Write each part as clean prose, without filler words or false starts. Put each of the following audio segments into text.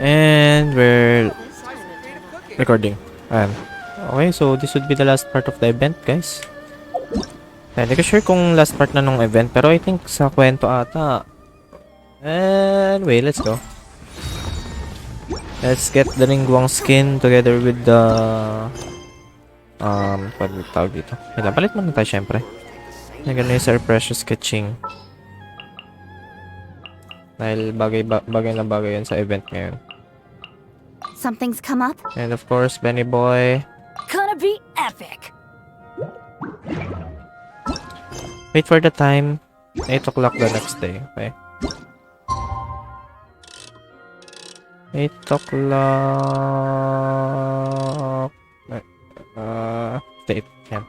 And we're recording. Ayan. Okay, so this would be the last part of the event, guys. Hindi ko sure kung last part na nung event, pero I think sa kwento ata. And wait, let's go. Let's get the Ningguang skin together with the pag tawag dito. Palit mo na tayo syempre. Nag-use our precious catching. Dahil bagay na bagay yan sa event ngayon. Something's come up. And of course, Benny Boy. Gonna be epic. Wait for the time. 8 o'clock the next day. Okay. 8 o'clock. State. Yan.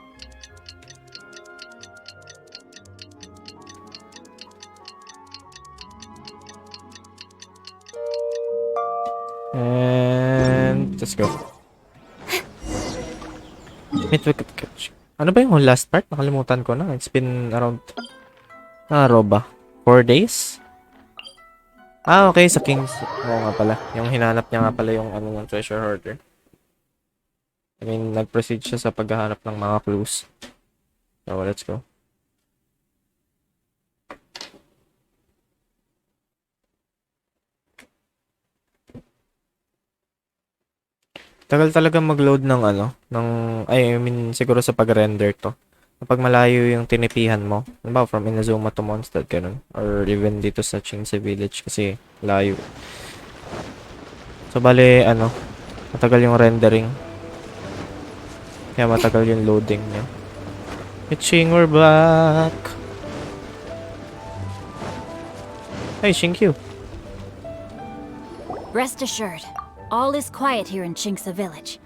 And let's go. Wait. Ano ba yung last part? Nakalimutan ko na. It's been around Roba. 4 days? Okay, sa Kings. Oo nga pala. Yung hinanap niya nga pala yung ano ng treasure hoarder. I mean, nag-proceed siya sa paghahanap ng mga clues. So, let's go. Tagal talaga mag-load ng ano, I mean, siguro sa pag-render to. Kapag malayo yung tinipihan mo, halimbawa from Inazuma to Mondstadt, ganun. Or even dito sa Qingce Village kasi layo. So, bale, ano, matagal yung rendering. Kaya matagal yung loading niya. Itching, we're back! Hey, Shinkyu! Rest assured, all is quiet here in Qingce Village.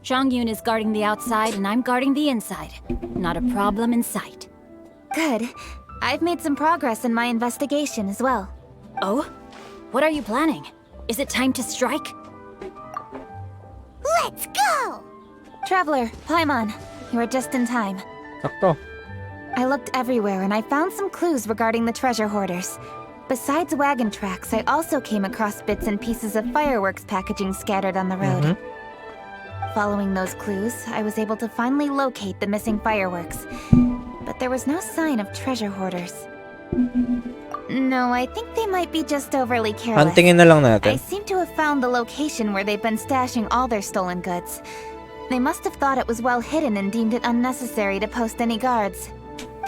Zhangyun is guarding the outside and I'm guarding the inside. Not a problem in sight. Good. I've made some progress in my investigation as well. Oh? What are you planning? Is it time to strike? Let's go! Traveler, Paimon, you are just in time. Sakto. I looked everywhere and I found some clues regarding the treasure hoarders. Besides wagon tracks, I also came across bits and pieces of fireworks packaging scattered on the road. Following those clues, I was able to finally locate the missing fireworks. But there was no sign of treasure hoarders. No, I think they might be just overly careless. Huntingin na lang natin. I seem to have found the location where they've been stashing all their stolen goods. They must have thought it was well hidden and deemed it unnecessary to post any guards.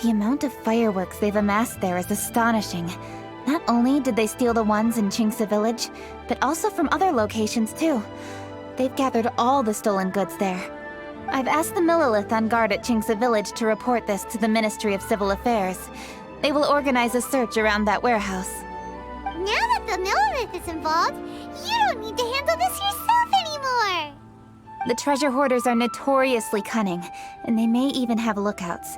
The amount of fireworks they've amassed there is astonishing. Not only did they steal the ones in Qingce Village, but also from other locations too. They've gathered all the stolen goods there. I've asked the Millilith on guard at Qingce Village to report this to the Ministry of Civil Affairs. They will organize a search around that warehouse. Now that the Millilith is involved, you don't need to handle this yourself anymore! The treasure hoarders are notoriously cunning, and they may even have lookouts.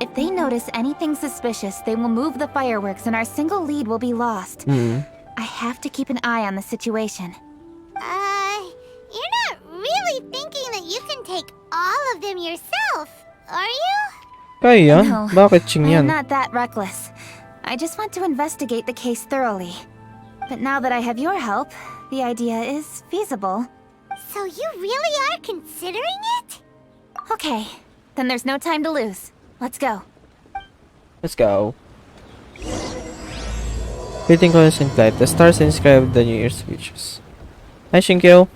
If they notice anything suspicious, they will move the fireworks and our single lead will be lost. I have to keep an eye on the situation. You're not really thinking that you can take all of them yourself, are you? Kaya? No, Bakit Ching I am yan? not that reckless. I just want to investigate the case thoroughly. But now that I have your help, the idea is feasible. So you really are considering it? Okay, then there's no time to lose. Let's go. Let's go. Fitting constant light. The stars inscribe the New Year's wishes. Hi, Shinkyo!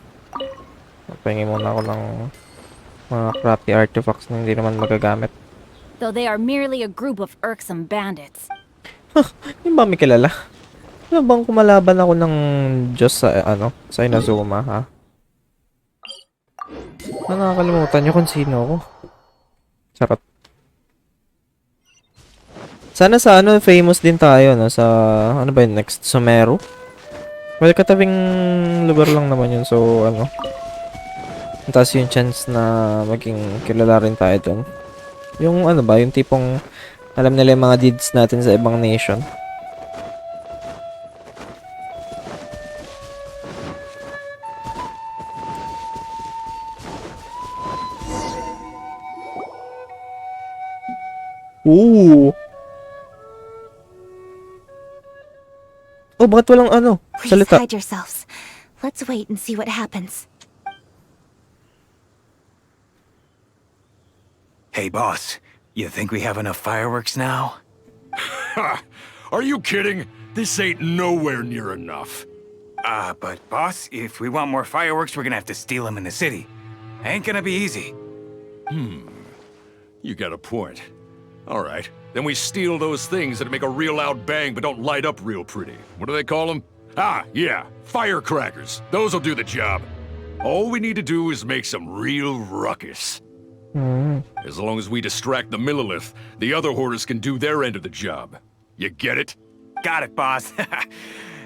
Pahingin muna ako ng mga crappy artifacts na hindi naman magagamit. Though they are merely a group of irksome bandits. Yung ba may kilala? Ano bang kumalaban ako ng Diyos sa, sa Inazuma, ha? Nakakalimutan niyo kung sino ako. Charot. Sana sa famous din tayo, no? Sa, ano ba yun, next? Sumeru? Well, katabing lugar lang naman yun, so, taas yung chance na maging kilala rin tayo dun. Yung, yung tipong, alam nila yung mga deeds natin sa ibang nation. Ooh! Oh, bakit walang Please salita? hide yourselves. Let's wait and see what happens. Hey, boss. You think we have enough fireworks now? Ha! Are you kidding? This ain't nowhere near enough. But boss, if we want more fireworks, we're gonna have to steal them in the city. Ain't gonna be easy. You got a point. All right, then we steal those things that make a real loud bang but don't light up real pretty. What do they call them? Ah, yeah, firecrackers. Those'll do the job. All we need to do is make some real ruckus. As long as we distract the Millilith, the other hoarders can do their end of the job. You get it? Got it, boss.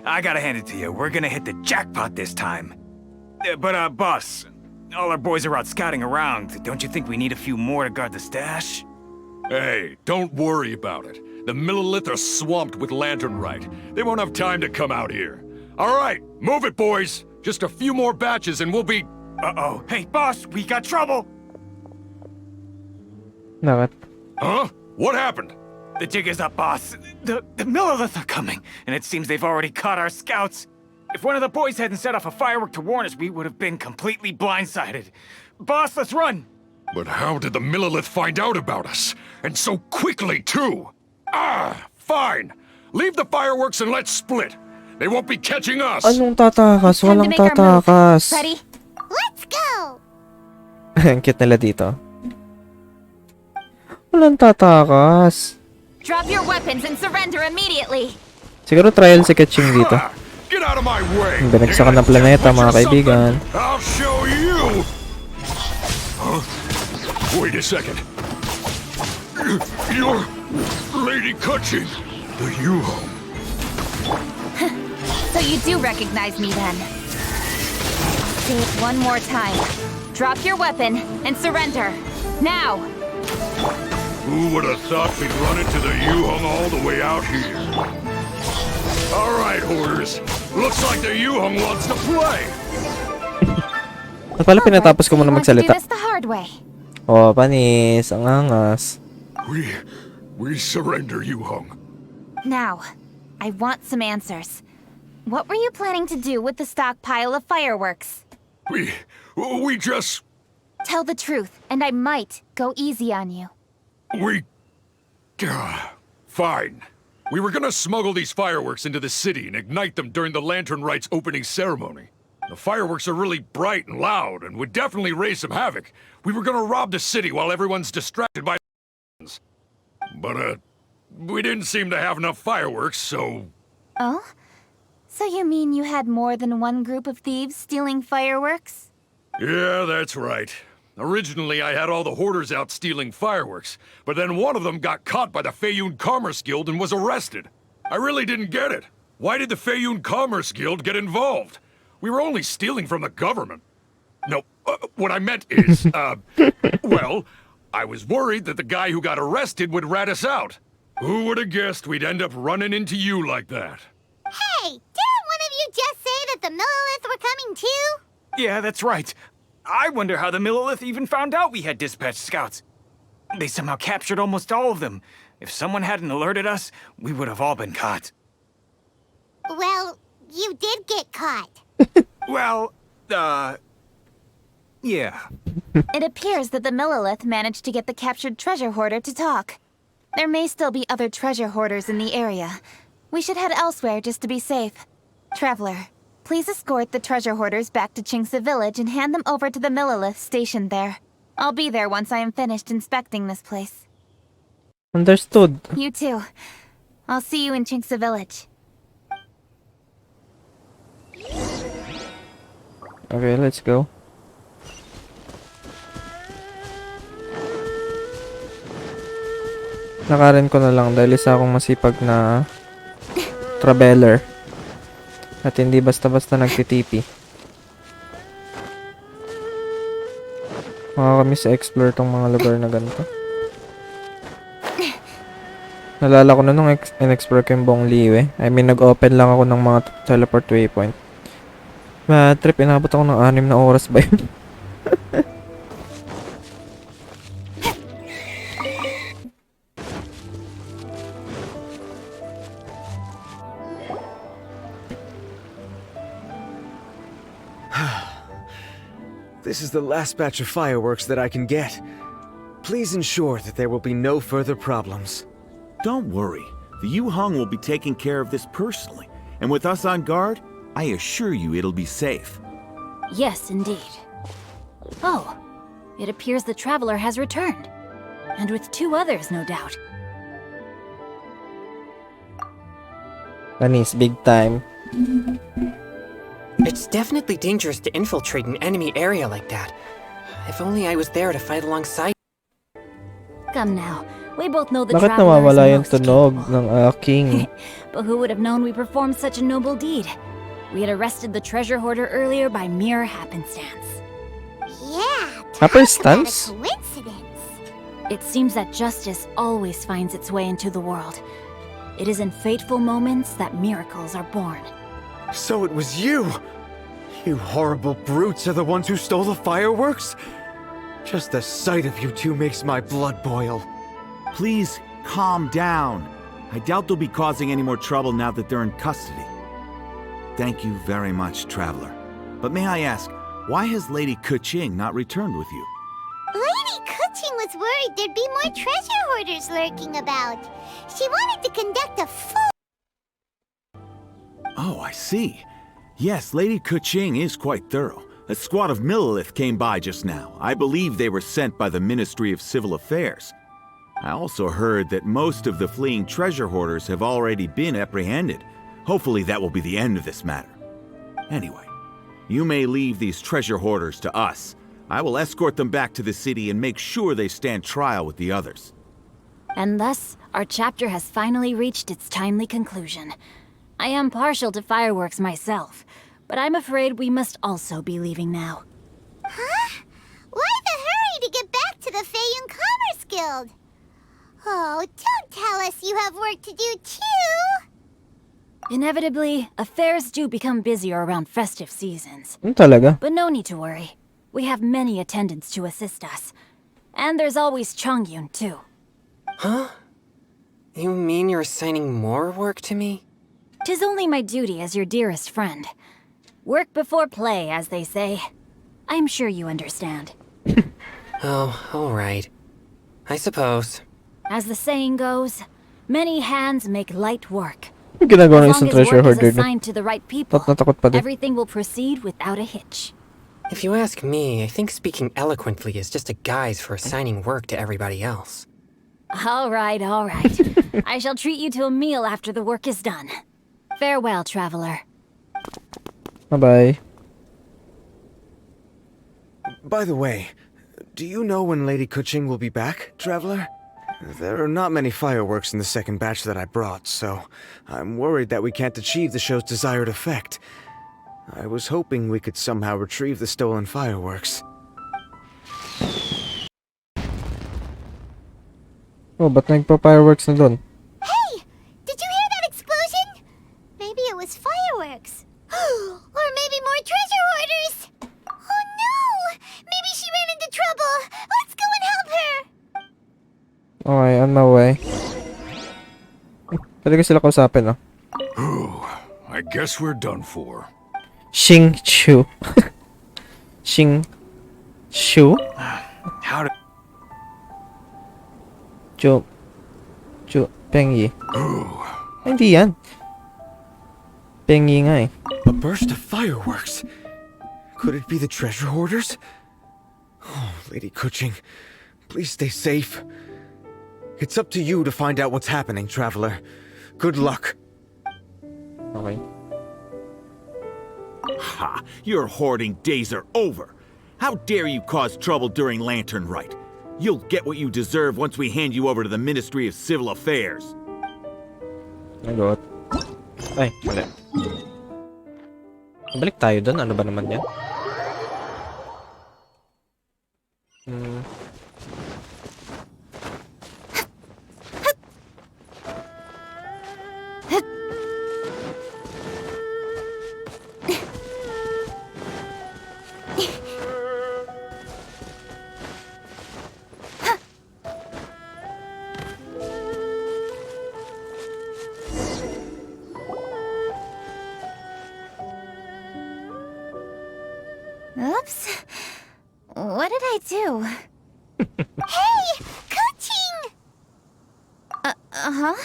I gotta hand it to you. We're gonna hit the jackpot this time. But, boss, all our boys are out scouting around. Don't you think we need a few more to guard the stash? Hey, don't worry about it. The Millilith are swamped with Lantern Rite. They won't have time to come out here. All right, move it, boys. Just a few more batches and we'll be... Uh-oh. Hey, boss, we got trouble! Bakit? Huh? What happened? The jig is up, boss. The Millilith are coming, and it seems they've already caught our scouts. If one of the boys hadn't set off a firework to warn us, we would have been completely blindsided. Boss, let's run! But how did the Millilith find out about us? And so quickly, too? Ah, fine. Leave the fireworks and let's split. They won't be catching us. Anong tatakas? Time to Walang make our move. tatakas. Ready? Let's go! Ang cute nila dito. Walang tatakas. Drop your weapons and surrender immediately. Siguro trial si Ketching dito. Ah, get out of my way. Binagsakan ng planeta, mga kaibigan. I'll show you. Huh? Wait a second. You're Lady Kutching, the Yuho. So you do recognize me then. Say it one more time. Drop your weapon and surrender. Now! Who would have thought we'd run into the Yuhong all the way out here? All right, hoarders. Looks like the Yuhong wants to play. At pala pinatapos ko muna So you want to do magsalita. this the hard way. Oh, panis. Ang angas. We surrender, Yuhong. Now, I want some answers. What were you planning to do with the stockpile of fireworks? We just... Tell the truth, and I might go easy on you. Fine. We were gonna smuggle these fireworks into the city and ignite them during the Lantern Rite's opening ceremony. The fireworks are really bright and loud and would definitely raise some havoc. We were gonna rob the city while everyone's distracted by... But, we didn't seem to have enough fireworks, so... Oh? So you mean you had more than one group of thieves stealing fireworks? Yeah, that's right. Originally, I had all the hoarders out stealing fireworks, but then one of them got caught by the Feiyun Commerce Guild and was arrested. I really didn't get it. Why did the Feiyun Commerce Guild get involved? We were only stealing from the government. No, what I meant is, well, I was worried that the guy who got arrested would rat us out. Who would have guessed we'd end up running into you like that? Hey, didn't one of you just say that the Millilith were coming too? Yeah, that's right. I wonder how the Millilith even found out we had dispatched scouts. They somehow captured almost all of them. If someone hadn't alerted us, we would have all been caught. Well, you did get caught. Well, yeah. It appears that the Millilith managed to get the captured treasure hoarder to talk. There may still be other treasure hoarders in the area. We should head elsewhere just to be safe. Traveler, please escort the treasure hoarders back to Chingsa Village and hand them over to the Millilith stationed there. I'll be there once I am finished inspecting this place. Understood. You too. I'll see you in Chingsa Village. Okay, let's go. Nakarin ko na lang dahil isa akong masipag na traveler. At hindi basta-basta nagtitipi. Makakamiss sa explore tong mga lugar na ganito. Nalala ko na nung in-explore ko yung buong Liwe. I mean, nag-open lang ako ng mga teleport waypoint. Bad trip, inabot ako ng 6 na oras ba yun? This is the last batch of fireworks that I can get. Please ensure that there will be no further problems. Don't worry. The Yu Hong will be taking care of this personally. And with us on guard, I assure you it'll be safe. Yes, indeed. Oh, it appears the traveler has returned. And with 2 others, no doubt. Panis, big time. It's definitely dangerous to infiltrate an enemy area like that. If only I was there to fight alongside. Come now, we both know the Bakit traveler nawawala yung is most tunog capable. ng aking? But who would have known we performed such a noble deed? We had arrested the treasure hoarder earlier by mere happenstance. Yeah, Happenstance? talk about a coincidence. It seems that justice always finds its way into the world. It is in fateful moments that miracles are born. So it was you! You horrible brutes are the ones who stole the fireworks? Just the sight of you two makes my blood boil. Please, calm down. I doubt they'll be causing any more trouble now that they're in custody. Thank you very much, Traveler. But may I ask, why has Lady Keqing not returned with you? Lady Kuching was worried there'd be more treasure hoarders lurking about. She wanted to conduct a full... Oh, I see. Yes, Lady Keqing is quite thorough. A squad of Millilith came by just now. I believe they were sent by the Ministry of Civil Affairs. I also heard that most of the fleeing treasure hoarders have already been apprehended. Hopefully that will be the end of this matter. Anyway, you may leave these treasure hoarders to us. I will escort them back to the city and make sure they stand trial with the others. And thus, our chapter has finally reached its timely conclusion. I am partial to fireworks myself, but I'm afraid we must also be leaving now. Huh? Why the hurry to get back to the Feiyun Commerce Guild? Oh, don't tell us you have work to do too! Inevitably, affairs do become busier around festive seasons. Talaga? But no need to worry. We have many attendants to assist us. And there's always Chongyun, too. Huh? You mean you're assigning more work to me? 'Tis only my duty as your dearest friend. Work before play, as they say. I'm sure you understand. Oh, alright. I suppose. As the saying goes, many hands make light work. Yung ginagawa ng As isang long as treasure work is hoarder na. assigned to the right people, Takot na takot pa din. everything will proceed without a hitch. If you ask me, I think speaking eloquently is just a guise for assigning work to everybody else. All right, all right. I shall treat you to a meal after the work is done. Farewell, traveler. Bye-bye. By the way, do you know when Lady Keqing will be back, Traveler? There are not many fireworks in the second batch that I brought, so I'm worried that we can't achieve the show's desired effect. I was hoping we could somehow retrieve the stolen fireworks. Oh, ba't nagpa-fireworks na doon? Hey! Did you hear that explosion? Maybe it was fireworks. Or maybe more treasure hoarders! Oh no! Maybe she ran into trouble! Let's go and help her! Okay, on my way. Pwede ko sila kausapin, no? I guess we're done for. Xing Chu. Xing Chu? How did... Chu Pengyi. Ay, hindi yan. Pengyi nga eh. A burst of fireworks? Could it be the treasure hoarders? Oh, Lady Keqing, please stay safe. It's up to you to find out what's happening, Traveler. Good luck. Okay. Ha! Your hoarding days are over. How dare you cause trouble during Lantern Rite? You'll get what you deserve once we hand you over to the Ministry of Civil Affairs. Nagot. Ay, mali. Balik tayo doon. Ano ba naman yan? Oops. What did I do? Hey! Coaching! Uh-huh?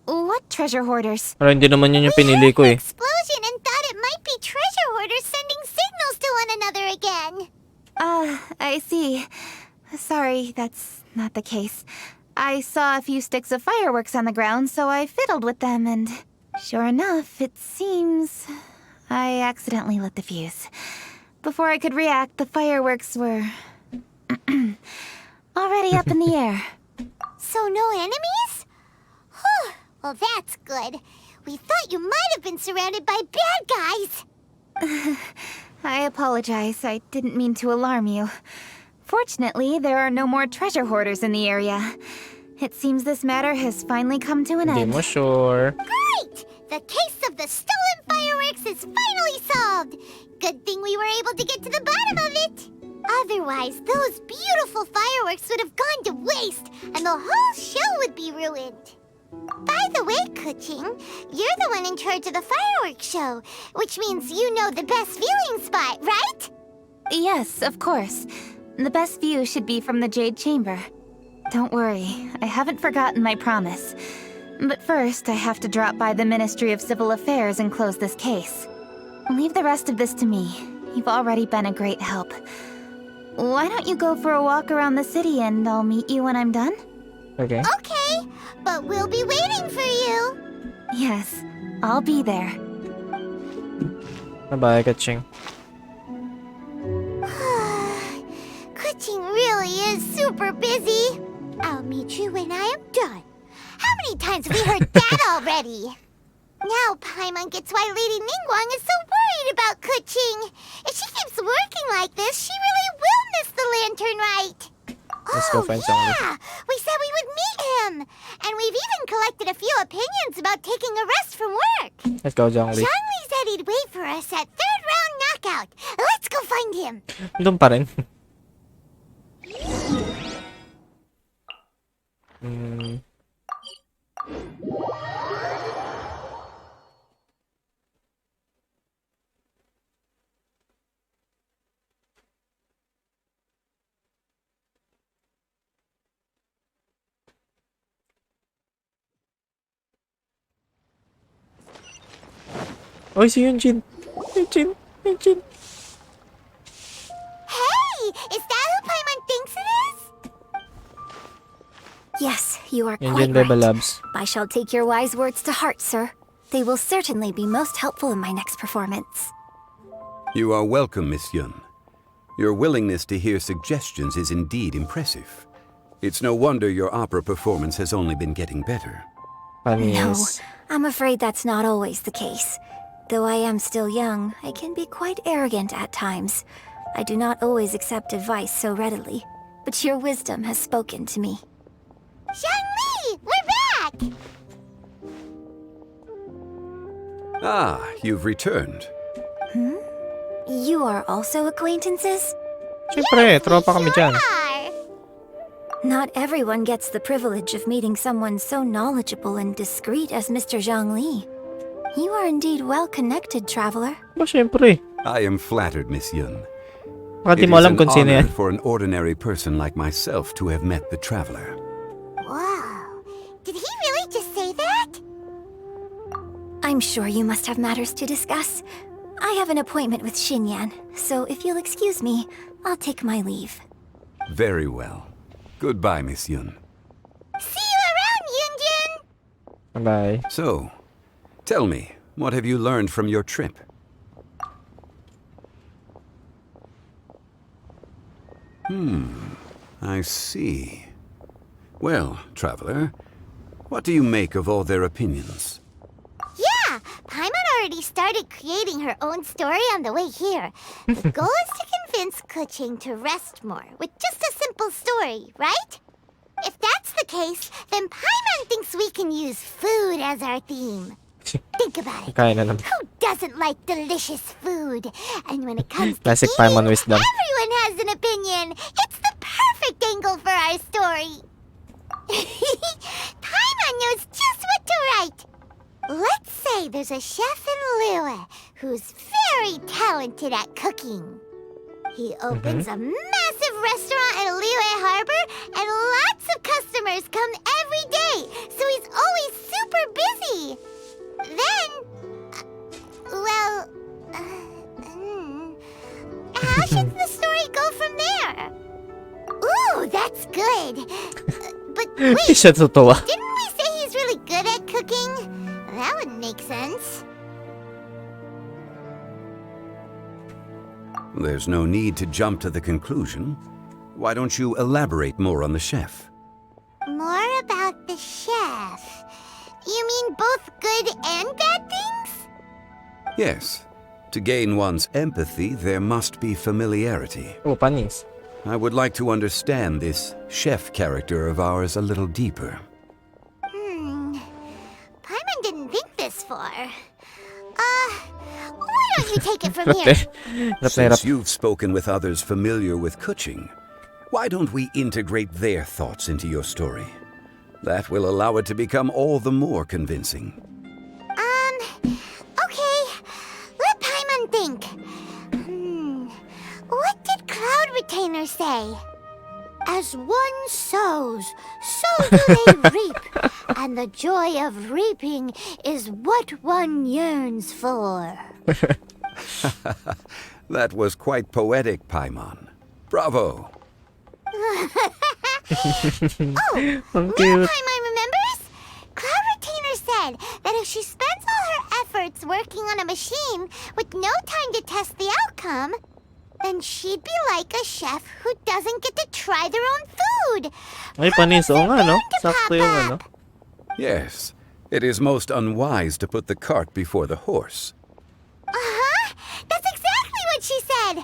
What treasure hoarders? Pero hindi naman yun yung We pinili heard ko an eh. explosion and thought it might be treasure hoarders sending signals to one another again. I see. Sorry, that's not the case. I saw a few sticks of fireworks on the ground, so I fiddled with them, and sure enough, it seems I accidentally lit the fuse. Before I could react, the fireworks were already up in the air. So no enemies? Whew, well that's good. We thought you might have been surrounded by bad guys. I apologize. I didn't mean to alarm you. Fortunately, there are no more treasure hoarders in the area. It seems this matter has finally come to an Hindi end. mo sure. Great! The case of the stolen fireworks is finally solved. Good thing we were able to get to the bottom of it. Otherwise, those beautiful fireworks would have gone to waste, and the whole show would be ruined. By the way, Kuching, you're the one in charge of the fireworks show, which means you know the best viewing spot, right? Yes, of course. The best view should be from the Jade Chamber. Don't worry, I haven't forgotten my promise. But first, I have to drop by the Ministry of Civil Affairs and close this case. Leave the rest of this to me. You've already been a great help. Why don't you go for a walk around the city and I'll meet you when I'm done? Okay. Okay, but we'll be waiting for you. Yes, I'll be there. Bye-bye, Kaching. Kuching really is super busy. I'll meet you when I am done. How many times have we heard that already? Now Paimon gets why Lady Ningguang is so worried about Kuching. If she keeps working like this, she really will miss the lantern Rite. Let's go find someone. Yeah! We said we would meet him! And we've even collected a few opinions about taking a rest from work. Let's go, Zhongli. Zhongli said he'd wait for us at third round knockout. Let's go find him. Doon pa rin. Oy, si Yunjin. Yunjin. Yunjin. Hey! Is that who Paimon thinks it is? Yes, you are quite Yunjin Beba right. Labs. I shall take your wise words to heart, sir. They will certainly be most helpful in my next performance. You are welcome, Miss Yun. Your willingness to hear suggestions is indeed impressive. It's no wonder your opera performance has only been getting better. Funny No, is. I'm afraid that's not always the case. Though I am still young, I can be quite arrogant at times. I do not always accept advice so readily, but your wisdom has spoken to me. Zhongli! We're back! Ah, you've returned. You are also acquaintances? Siyempre, tropa kami dyan. Are. Not everyone gets the privilege of meeting someone so knowledgeable and discreet as Mr. Zhang Li. You are indeed well connected, traveler. Ba, siyempre. I am flattered, Miss Yun. Baka di It mo is alam an kung sino honor yan. for an ordinary person like myself to have met the traveler. Wow. Did he really just say that? I'm sure you must have matters to discuss. I have an appointment with Xinyan, so if you'll excuse me, I'll take my leave. Very well. Goodbye, Miss Yun. See you around, Yunjin! Bye. So, tell me, what have you learned from your trip? I see. Well, traveler, what do you make of all their opinions? Yeah, Paimon already started creating her own story on the way here. The goal is to convince Kuching to rest more with just a simple story, right? If that's the case, then Paimon thinks we can use food as our theme. Think about it. Kaya na naman. Who doesn't like delicious food? And when it comes to Classic eating, Paimon wisdom. everyone has an opinion. It's the perfect angle for our story. Paimon knows just what to write. Let's say there's a chef in Liyue who's very talented at cooking. He opens a massive restaurant at Liyue Harbor, and lots of customers come every day, so he's always super busy. Then, how should the story go from there? Ooh, that's good. But Hindi wait, siya totoo. didn't we say he's really good at cooking? That would make sense. There's no need to jump to the conclusion. Why don't you elaborate more on the chef? More about the chef. You mean both good and bad things? Yes. To gain one's empathy, there must be familiarity. Oh, panis. I would like to understand this chef character of ours a little deeper. Paimon didn't think this far. Why don't you take it from here? Hirap na hirap. Since you've spoken with others familiar with Kuching, why don't we integrate their thoughts into your story? That will allow it to become all the more convincing. Okay. Let Paimon think. What did Cloud Retainer say? As one sows, so do they reap. And the joy of reaping is what one yearns for. That was quite poetic, Paimon. Bravo! Ang Now cute. Paimon remembers? Cloud Retainer said that if she spends all her efforts working on a machine with no time to test the outcome, then she'd be like a chef who doesn't get to try their own food. Ay, panis. Oo nga, no? To Sakto pop yung up. ano. Yes, it is most unwise to put the cart before the horse. That's exactly what she said.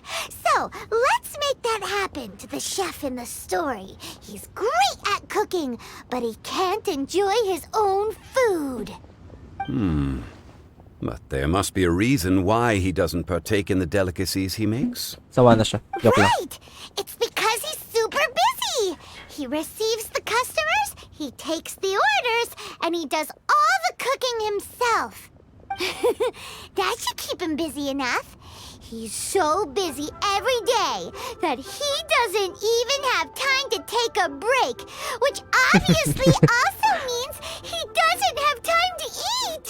So, let's make that happen to the chef in the story. He's great at cooking, but he can't enjoy his own food. But there must be a reason why he doesn't partake in the delicacies he makes. Sawa na siya. Joke lang. Right! It's because he's super busy. He receives the customers, he takes the orders, and he does all the cooking himself. That should keep him busy enough. He's so busy every day that he doesn't even have time to take a break, which obviously also means he doesn't have time to eat.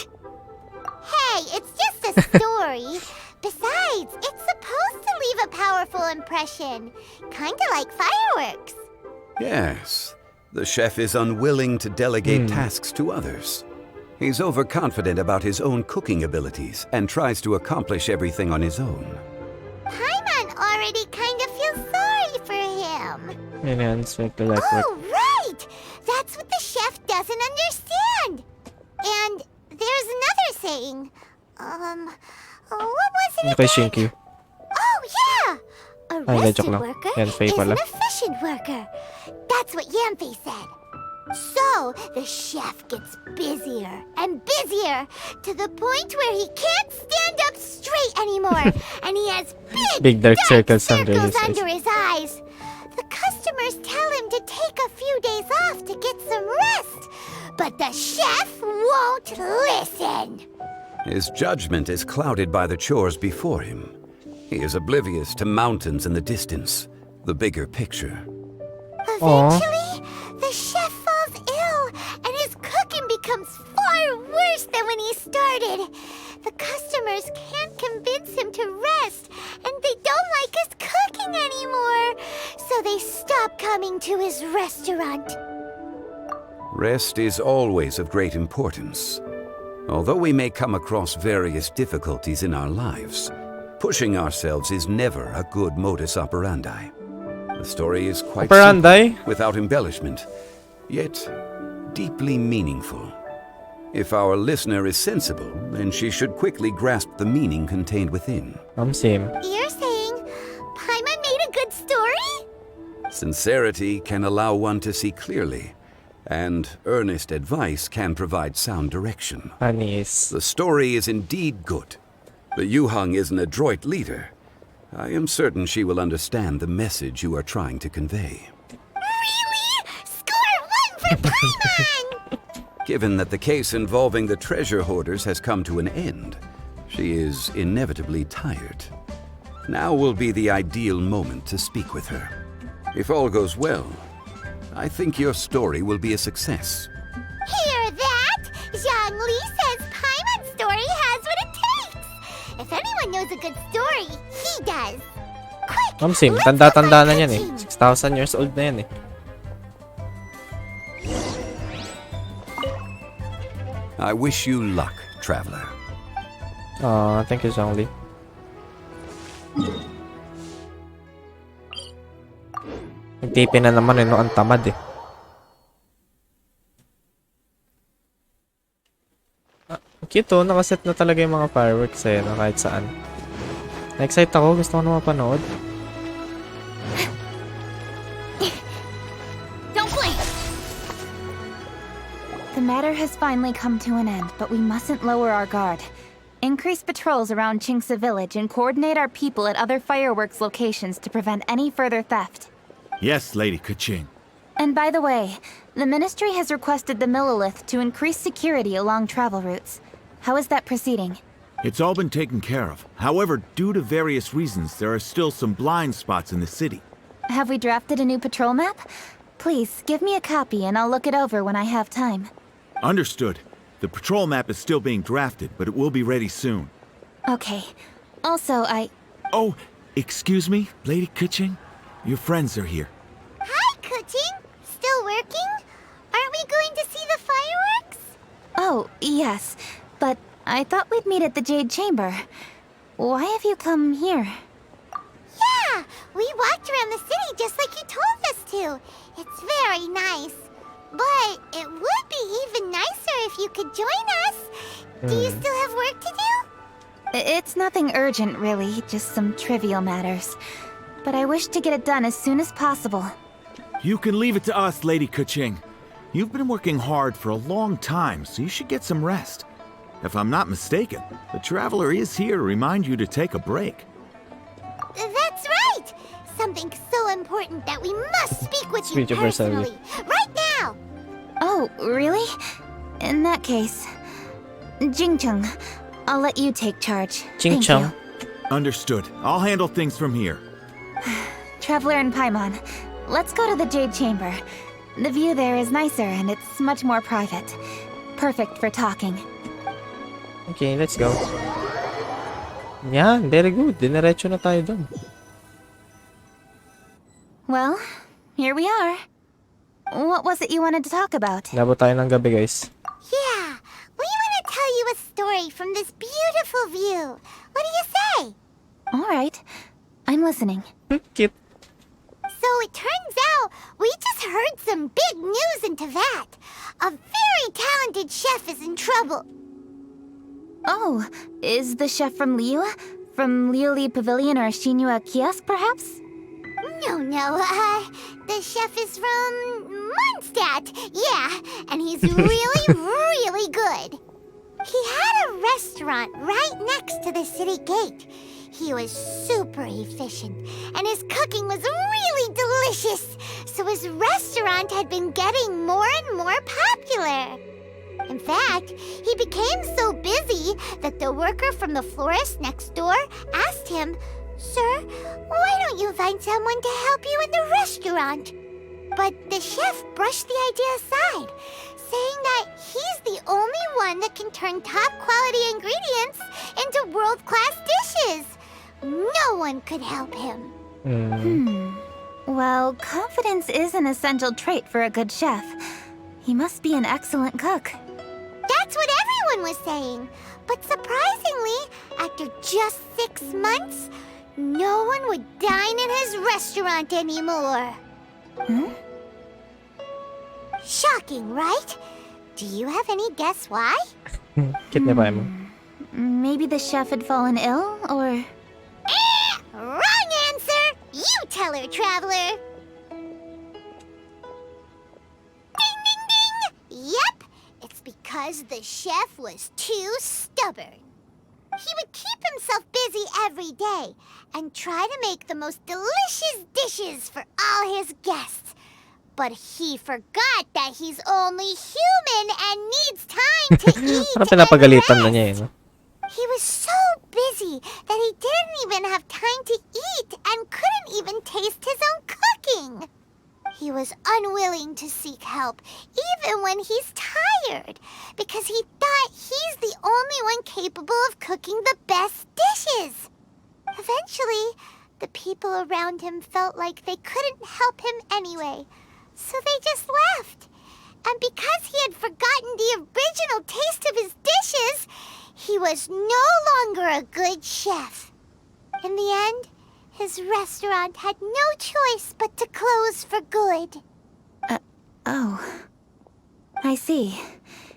Hey, it's just a story. Besides, it's supposed to leave a powerful impression, kinda like fireworks. Yes, the chef is unwilling to delegate tasks to others. He's overconfident about his own cooking abilities and tries to accomplish everything on his own. Paimon already kind of feels sorry for him. Yun yan. Make the light work. Oh, right! That's what the chef doesn't understand. And there's another saying. What was it Ano kay again? Shinky? Oh, yeah! A Ay, rested joke lang. worker Yan, Faye is pala. an efficient worker. That's what Yanfei said. So, the chef gets busier and busier to the point where he can't stand up straight anymore, and he has Big dark circles under circles his eyes. under his eyes. The customers tell him to take a few days off to get some rest, but the chef won't listen. His judgment is clouded by the chores before him. He is oblivious to mountains in the distance, the bigger picture. Eventually, the chef falls ill, and his cooking becomes far worse than when he started. The customers can't convince him to rest, and they don't like his cooking anymore, so they stop coming to his restaurant. Rest is always of great importance. Although we may come across various difficulties in our lives, pushing ourselves is never a good modus operandi. The story is quite Operandi? simple, without embellishment, yet deeply meaningful. If our listener is sensible, then she should quickly grasp the meaning contained within. Same. You're saying Paimon made a good story? Sincerity can allow one to see clearly, and earnest advice can provide sound direction. Panis. The story is indeed good. The Yuhang is an adroit leader. I am certain she will understand the message you are trying to convey. Really? Score 1 for Paimon! Given that the case involving the treasure hoarders has come to an end, she is inevitably tired. Now will be the ideal moment to speak with her. If all goes well, I think your story will be a success. Hear that? Zhang Li says Paimon's story has what it takes. If anyone knows a good story, he does. Quick, Ma'am Sim, let's tanda-tanda go na find yan eh. Kuching. 6,000 years old na yan eh. I wish you luck, traveler. Thank you, Zhongli. Nagtipin na naman eh, no? Ang tamad eh. Cute oh, nakaset na talaga yung mga fireworks eh, no? Kahit saan. Na-excite ako, gusto ko na mapanood. Don't blink! The matter has finally come to an end, but we mustn't lower our guard. Increase patrols around Qingce village and coordinate our people at other fireworks locations to prevent any further theft. Yes, Lady Kuching. And by the way, the Ministry has requested the Millilith to increase security along travel routes. How is that proceeding? It's all been taken care of. However, due to various reasons, there are still some blind spots in the city. Have we drafted a new patrol map? Please, give me a copy and I'll look it over when I have time. Understood. The patrol map is still being drafted, but it will be ready soon. Okay. Also, Oh, excuse me, Lady Kuching? Your friends are here. Hi, Kuching. Still working? Aren't we going to see the fireworks? Oh, yes. But I thought we'd meet at the Jade Chamber. Why have you come here? Yeah, we walked around the city just like you told us to. It's very nice. But it would be even nicer if you could join us. Do you still have work to do? It's nothing urgent, really. Just some trivial matters. But I wish to get it done as soon as possible. You can leave it to us, Lady Kuching. You've been working hard for a long time, so you should get some rest. If I'm not mistaken, the Traveler is here to remind you to take a break. That's right! Something so important that we must speak with you Speak to personally. personally. Right now! Oh, really? In that case, Jingcheng, I'll let you take charge. Thank Jingcheng. you. Understood. I'll handle things from here. Traveler and Paimon, let's go to the Jade Chamber. The view there is nicer and it's much more private. Perfect for talking. Okay, let's go. Yan, very good. Dinerecho na tayo dun. Well, here we are. What was it you wanted to talk about? Nabot tayo ng gabi, guys. Yeah, we want to tell you a story from this beautiful view. What do you say? All right, I'm listening. Cute. So it turns out we just heard some big news in Teyvat. A very talented chef is in trouble. Oh, is the chef from Liyue? From Liuli Pavilion or Shinua Kiosk, perhaps? No, the chef is from Mondstadt. Yeah, and he's really, really good. He had a restaurant right next to the city gate. He was super efficient, and his cooking was really delicious, so his restaurant had been getting more and more popular. In fact, he became so busy that the worker from the florist next door asked him, "Sir, why don't you find someone to help you in the restaurant?" But the chef brushed the idea aside, saying that he's the only one that can turn top-quality ingredients into world-class dishes. No one could help him. Well, confidence is an essential trait for a good chef. He must be an excellent cook. That's what everyone was saying. But surprisingly, after just 6 months, no one would dine in his restaurant anymore. Shocking, right? Do you have any guess why? Cute na ba mo? Maybe the chef had fallen ill, or... Wrong answer! You tell her, Traveler! Ding, ding, ding! Yep, it's because the chef was too stubborn. He would keep himself busy every day and try to make the most delicious dishes for all his guests. But he forgot that he's only human and needs time to eat Parang and pinapagalitan na rest. niya eh, no? He was so busy that he didn't even have time to eat and couldn't even taste his own cooking. He was unwilling to seek help, even when he's tired, because he thought he's the only one capable of cooking the best dishes. Eventually, the people around him felt like they couldn't help him anyway, so they just left. And because he had forgotten the original taste of his dishes, he was no longer a good chef. In the end, his restaurant had no choice but to close for good. Oh. I see.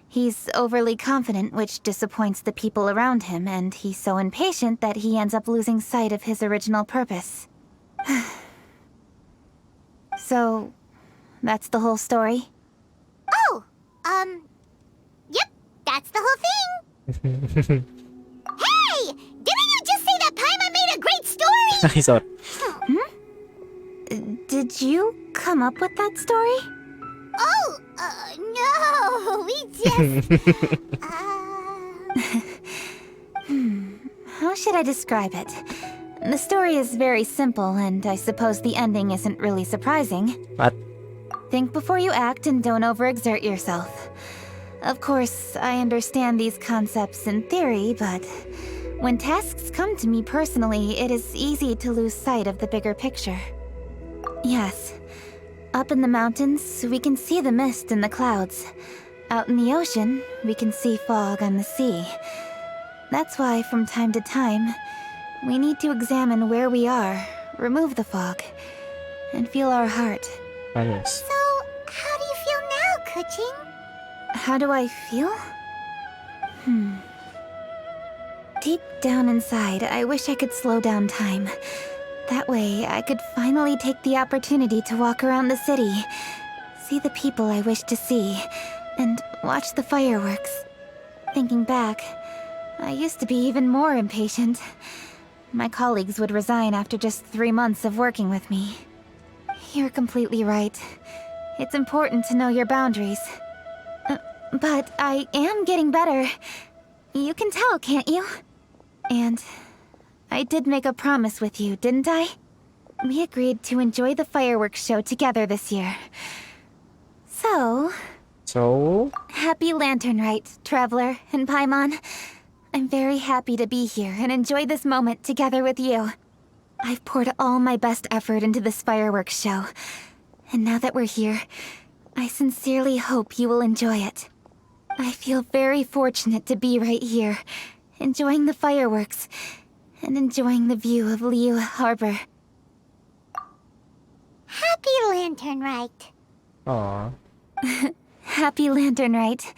He's overly confident, which disappoints the people around him, and he's so impatient that he ends up losing sight of his original purpose. So, that's the whole story? Oh, yep, that's the whole thing. Hey! Didn't you just say that Paimon made a great story? Ay, sorry. Did you come up with that story? Oh, no, we just, How should I describe it? The story is very simple, and I suppose the ending isn't really surprising. What? Think before you act and don't overexert yourself. Of course, I understand these concepts in theory, but when tasks come to me personally, it is easy to lose sight of the bigger picture. Yes. Up in the mountains, we can see the mist in the clouds. Out in the ocean, we can see fog on the sea. That's why, from time to time, we need to examine where we are, remove the fog, and feel our heart. Ayos. so how do you feel now, Kuching? How do I feel? Deep down inside, I wish I could slow down time. That way, I could finally take the opportunity to walk around the city, see the people I wish to see, and watch the fireworks. Thinking back, I used to be even more impatient. My colleagues would resign after just 3 months of working with me. You're completely right. It's important to know your boundaries. But I am getting better. You can tell, can't you? And I did make a promise with you, didn't I? We agreed to enjoy the fireworks show together this year. So, happy Lantern Rite, Traveler and Paimon. I'm very happy to be here and enjoy this moment together with you. I've poured all my best effort into this fireworks show. And now that we're here, I sincerely hope you will enjoy it. I feel very fortunate to be right here, enjoying the fireworks, and enjoying the view of Liu Harbor. Happy Lantern Rite. Aw. Happy Lantern Rite.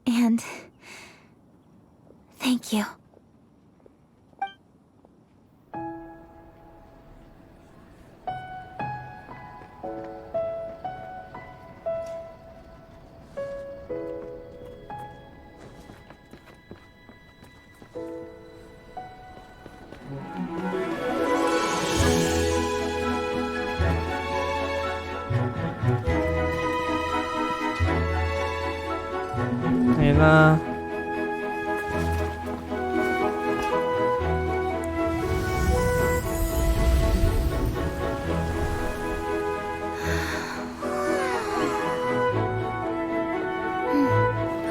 And thank you. Ayun na.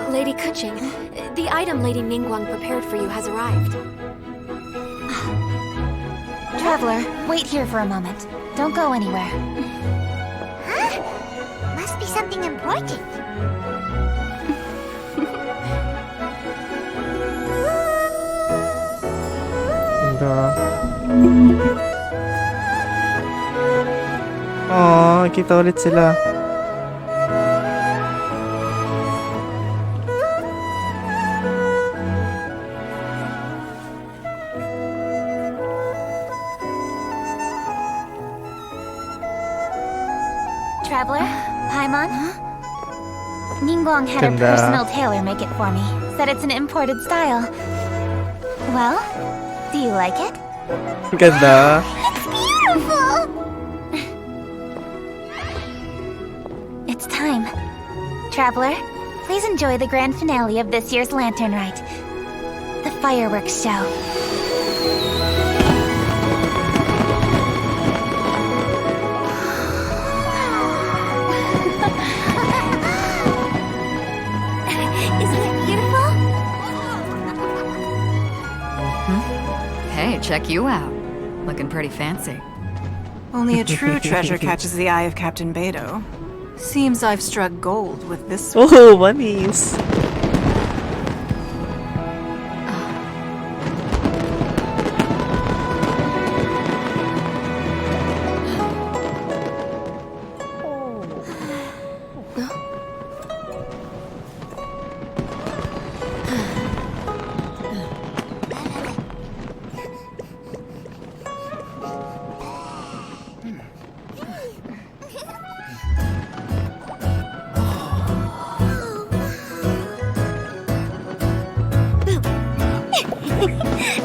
Lady Kuching, the item Lady Ningguang prepared for you has arrived. Traveler, wait here for a moment. Don't go anywhere. Huh? Must be something important. Ganda. Aw, kita ulit sila. Traveler, Paimon? Ningguang had Ganda. a personal tailor make it for me. Said it's an imported style. Well, do you like it? Ganda. Beautiful! It's time. Traveler, please enjoy the grand finale of this year's Lantern Rite. The fireworks show. Hey, check you out. Looking pretty fancy. Only a true treasure catches the eye of Captain Beto. Seems I've struck gold with this. Oh, bunnies!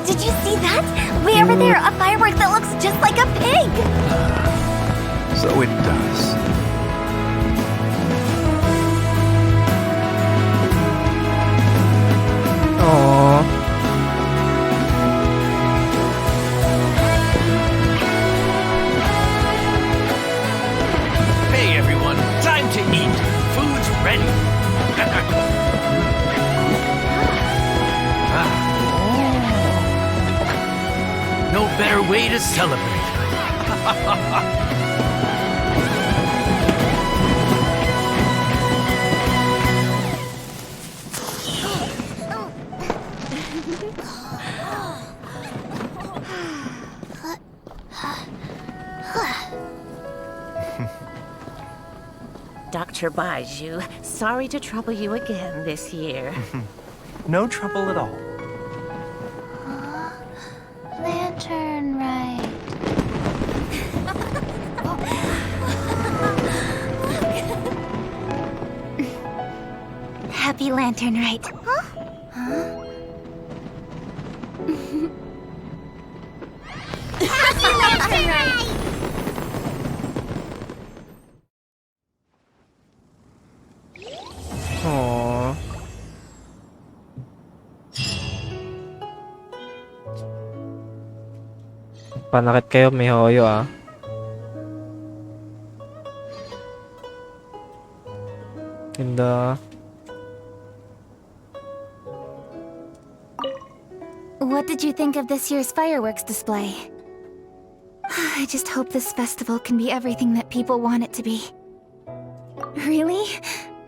Did you see that? Way over there, a firework that looks just like a pig! So it does. Aww. Hey everyone, time to eat. Food's ready. No better way to celebrate. Dr. Baiju, sorry to trouble you again this year. No trouble at all. Lantern Rite. Happy Lantern Rite. Huh? Happy Lantern Rite! Aww. Panakit kayo, may hoyo ah. Ganda. What did you think of this year's fireworks display? I just hope this festival can be everything that people want it to be. Really?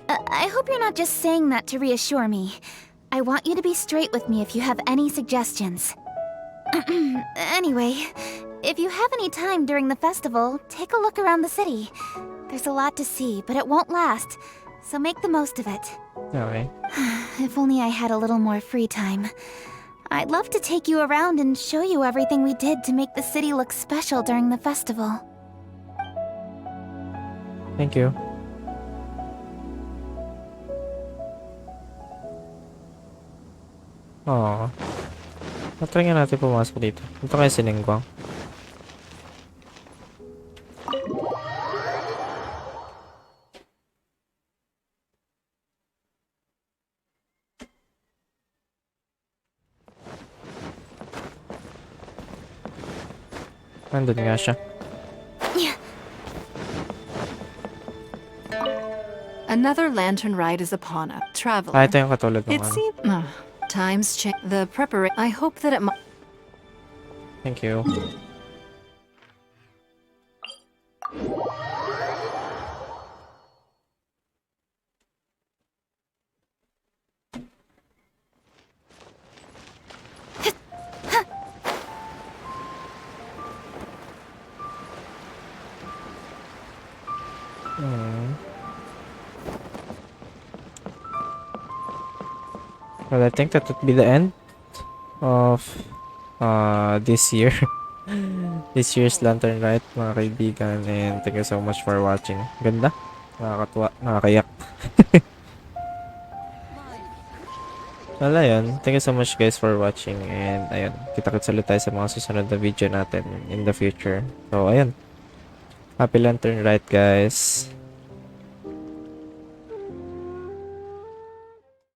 I hope you're not just saying that to reassure me. I want you to be straight with me if you have any suggestions. Anyway, if you have any time during the festival, take a look around the city. There's a lot to see, but it won't last, so make the most of it. Okay. If only I had a little more free time. I'd love to take you around and show you everything we did to make the city look special during the festival. Thank you. Aww. Natry nga natin pumasok dito. Ito kaya siningkwang. Nandun nga siya. Another lantern ride is upon us. Traveler. Ah, ito yung katulad ng It seems times change. The preparation. I hope that it might. Thank you. Well, I think that would be the end of this year. This year's Lantern Rite, mga kaibigan, and thank you so much for watching. Ganda. Nakakatuwa. Nakakayak. Wala yun. Thank you so much guys for watching, and ayun, kita-kits ulit tayo sa mga susunod na video natin in the future. So, ayun. Happy Lantern Rite guys.